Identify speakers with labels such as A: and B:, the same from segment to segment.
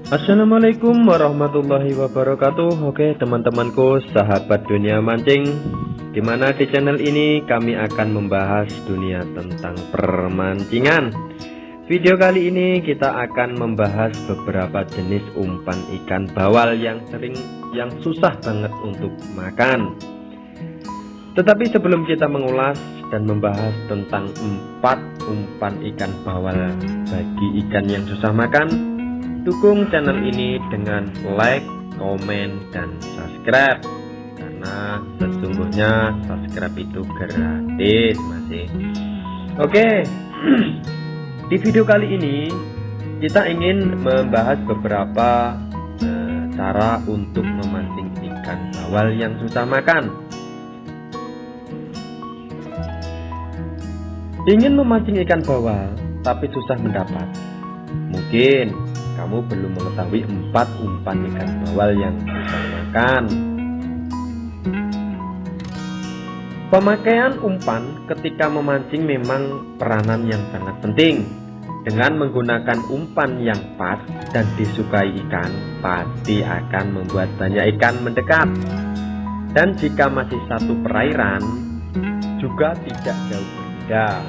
A: Assalamualaikum warahmatullahi wabarakatuh. Oke teman-temanku, sahabat dunia mancing, dimana di channel ini kami akan membahas dunia tentang permancingan. Video kali ini kita akan membahas beberapa jenis umpan ikan bawal yang susah banget untuk makan. Tetapi sebelum kita mengulas dan membahas tentang 4 umpan ikan bawal bagi ikan yang susah makan, dukung channel ini dengan like, komen, dan subscribe, karena sesungguhnya subscribe itu gratis masih. Oke, di video kali ini kita ingin membahas beberapa cara untuk memancing ikan bawal yang susah makan. Ingin memancing ikan bawal tapi susah mendapat? Mungkin kamu belum mengetahui 4 umpan ikan bawal yang susah makan. Pemakaian umpan ketika memancing memang peranan yang sangat penting. Dengan menggunakan umpan yang pas dan disukai ikan, pasti akan membuat banyak ikan mendekat. Dan jika masih satu perairan, juga tidak jauh berbeda,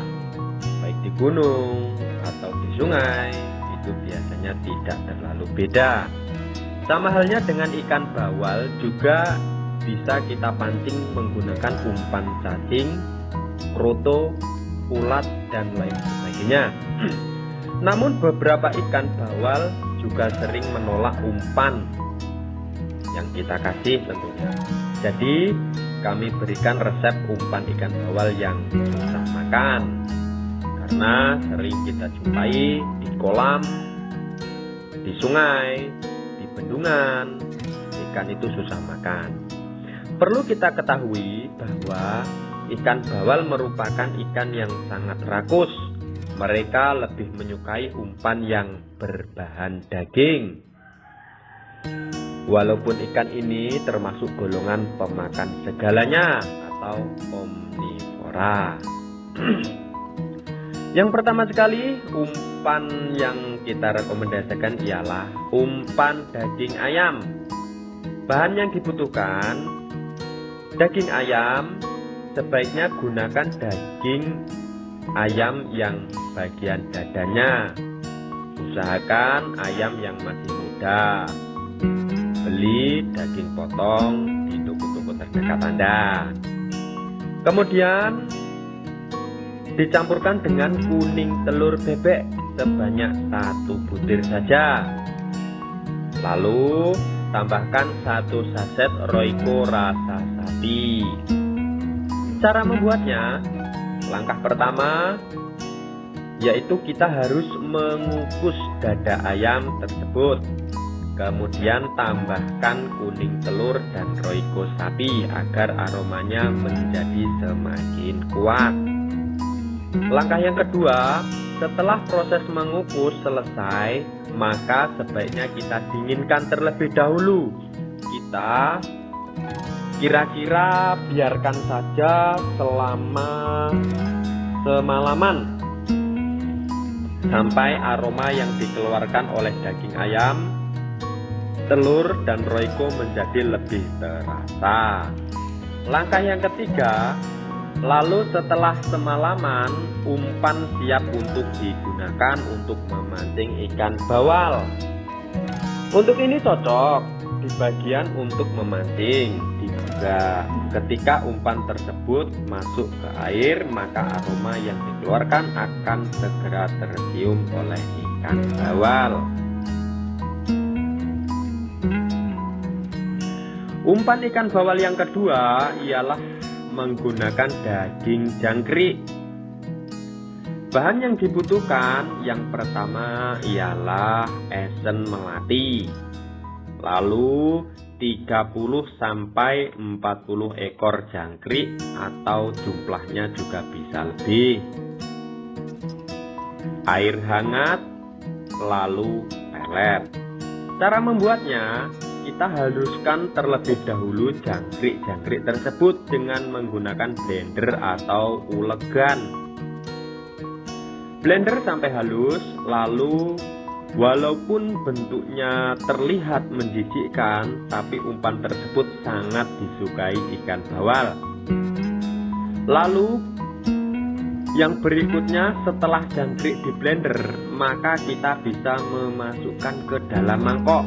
A: baik di gunung atau di sungai, itu biasanya tidak terlalu beda. Sama halnya dengan ikan bawal, juga bisa kita pancing menggunakan umpan cacing, kroto, ulat, dan lain sebagainya. Namun beberapa ikan bawal juga sering menolak umpan yang kita kasih tentunya. Jadi kami berikan resep umpan ikan bawal yang susah makan, karena sering kita jumpai di kolam, di sungai, di bendungan, ikan itu susah makan. Perlu kita ketahui bahwa ikan bawal merupakan ikan yang sangat rakus. Mereka lebih menyukai umpan yang berbahan daging. Walaupun ikan ini termasuk golongan pemakan segalanya atau omnivora. Yang pertama sekali, umpan yang kita rekomendasikan ialah umpan daging ayam. Bahan yang dibutuhkan: daging ayam, sebaiknya gunakan daging ayam yang bagian dadanya. Usahakan ayam yang masih muda. Beli daging potong di toko-toko terdekat Anda. Kemudian dicampurkan dengan kuning telur bebek sebanyak 1 butir saja. Lalu tambahkan 1 saset Royco rasa sapi. Cara membuatnya, langkah pertama yaitu kita harus mengukus dada ayam tersebut. Kemudian tambahkan kuning telur dan Royco sapi agar aromanya menjadi semakin kuat. Langkah yang kedua, setelah proses mengukus selesai, maka sebaiknya kita dinginkan terlebih dahulu. Kita kira-kira biarkan saja selama semalaman, sampai aroma yang dikeluarkan oleh daging ayam, telur, dan Royco menjadi lebih terasa. Langkah yang ketiga, lalu setelah semalaman, umpan siap untuk digunakan untuk memancing ikan bawal. Untuk ini cocok di bagian untuk memancing. Diduga ketika umpan tersebut masuk ke air, maka aroma yang dikeluarkan akan segera tercium oleh ikan bawal. Umpan ikan bawal yang kedua ialah menggunakan daging jangkrik. Bahan yang dibutuhkan yang pertama ialah esen melati, lalu 30-40 ekor jangkrik atau jumlahnya juga bisa lebih, air hangat, lalu pelet. Cara membuatnya, kita haluskan terlebih dahulu jangkrik-jangkrik tersebut dengan menggunakan blender atau ulegan. Blender sampai halus, lalu Walaupun bentuknya terlihat menjijikkan, tapi umpan tersebut sangat disukai ikan bawal. Lalu yang berikutnya, setelah jangkrik di blender, maka kita bisa memasukkan ke dalam mangkok.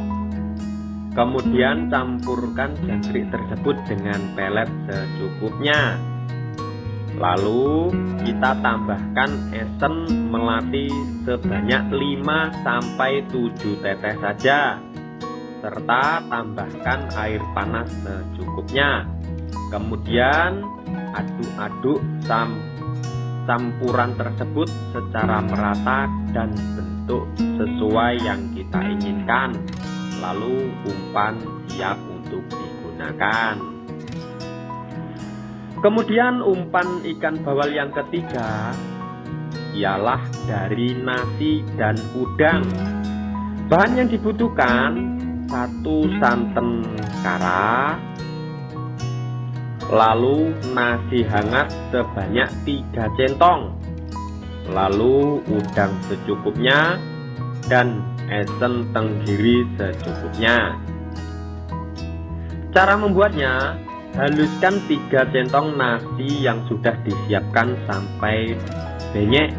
A: Kemudian campurkan jangkrik tersebut dengan pelet secukupnya. Lalu kita tambahkan esen melati sebanyak 5-7 tetes saja, serta tambahkan air panas secukupnya. Kemudian aduk-aduk campuran tersebut secara merata dan bentuk sesuai yang kita inginkan. Lalu umpan siap untuk digunakan. Kemudian umpan ikan bawal yang ketiga ialah dari nasi dan udang. Bahan yang dibutuhkan: 1 santen kara, lalu nasi hangat sebanyak 3 centong, lalu udang secukupnya, dan esen tenggiri secukupnya. Cara membuatnya: haluskan 3 centong nasi yang sudah disiapkan sampai benyek.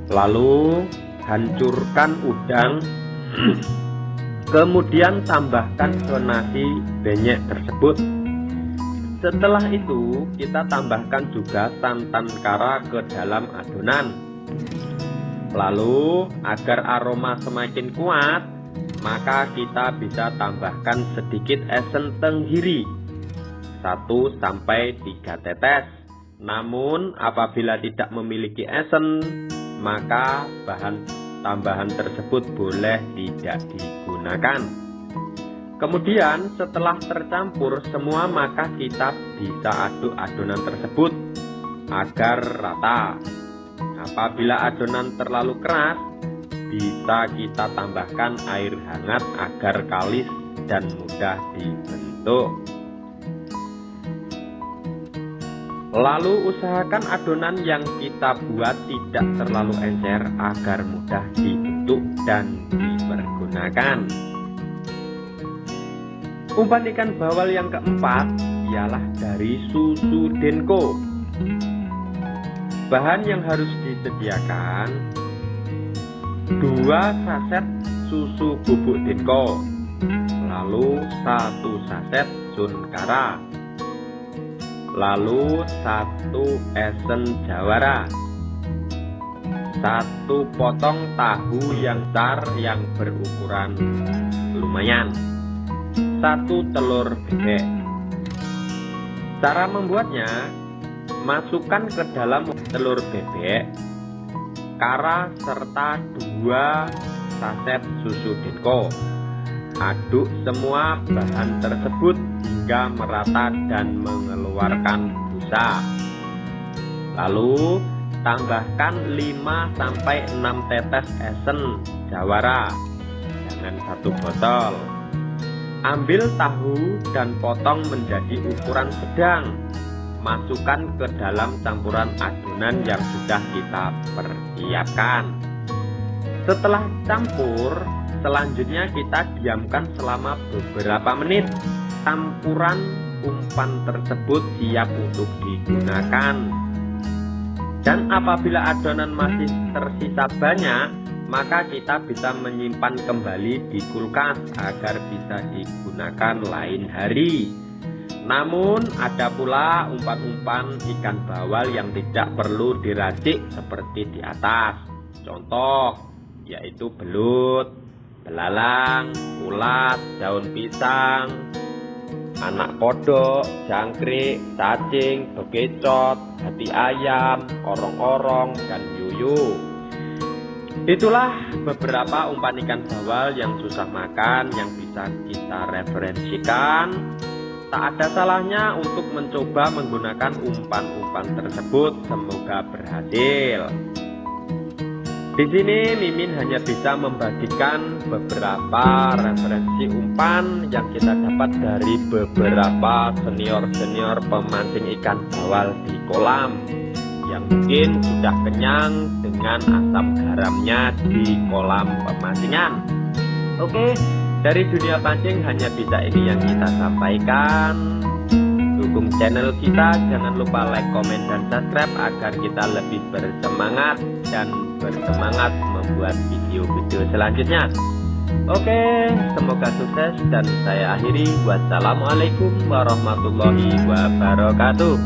A: Lalu hancurkan udang, kemudian tambahkan ke nasi benyek tersebut. Setelah itu kita tambahkan juga santan kara ke dalam adonan. Lalu agar aroma semakin kuat, maka kita bisa tambahkan sedikit esen tenggiri 1-3 tetes. Namun apabila tidak memiliki esen, maka bahan tambahan tersebut boleh tidak digunakan. Kemudian setelah tercampur semua, maka kita bisa aduk adonan tersebut agar rata. Apabila adonan terlalu keras, bisa kita tambahkan air hangat agar kalis dan mudah dibentuk. Lalu usahakan adonan yang kita buat tidak terlalu encer agar mudah dibentuk dan dipergunakan. Umpan ikan bawal yang keempat ialah dari susu Denko. Bahan yang harus disediakan: 2 saset susu bubuk Denko, lalu 1 saset sun kara, lalu 1 esen jawara, 1 potong tahu yang besar yang berukuran lumayan, 1 telur bebek. Cara membuatnya: masukkan ke dalam telur bebek, kara, serta 2 saset susu Denko. Aduk semua bahan tersebut hingga merata dan mengeluarkan busa. Lalu tambahkan 5-6 tetes esen jawara dengan 1 botol. Ambil tahu dan potong menjadi ukuran sedang. Masukkan ke dalam campuran adonan yang sudah kita persiapkan. Setelah campur, selanjutnya kita diamkan selama beberapa menit. Campuran umpan tersebut siap untuk digunakan. Dan apabila adonan masih tersisa banyak, maka kita bisa menyimpan kembali di kulkas agar bisa digunakan lain hari. Namun ada pula umpan-umpan ikan bawal yang tidak perlu diracik seperti di atas. Contoh yaitu belut, belalang, ulat, daun pisang, anak kodok, jangkrik, cacing, bekicot, hati ayam, orong-orong, dan yuyu. Itulah beberapa umpan ikan bawal yang susah makan yang bisa kita referensikan. Tak ada salahnya untuk mencoba menggunakan umpan-umpan tersebut. Semoga berhasil. Di sini Mimin hanya bisa membagikan beberapa referensi umpan yang kita dapat dari beberapa senior-senior pemancing ikan bawal di kolam, yang mungkin sudah kenyang dengan asam garamnya di kolam pemancingan. Oke, dari dunia pancing hanya bisa ini yang kita sampaikan. Dukung channel kita, jangan lupa like, komen, dan subscribe agar kita lebih bersemangat dan bersemangat membuat video-video selanjutnya. Oke, semoga sukses dan saya akhiri. Wassalamualaikum warahmatullahi wabarakatuh.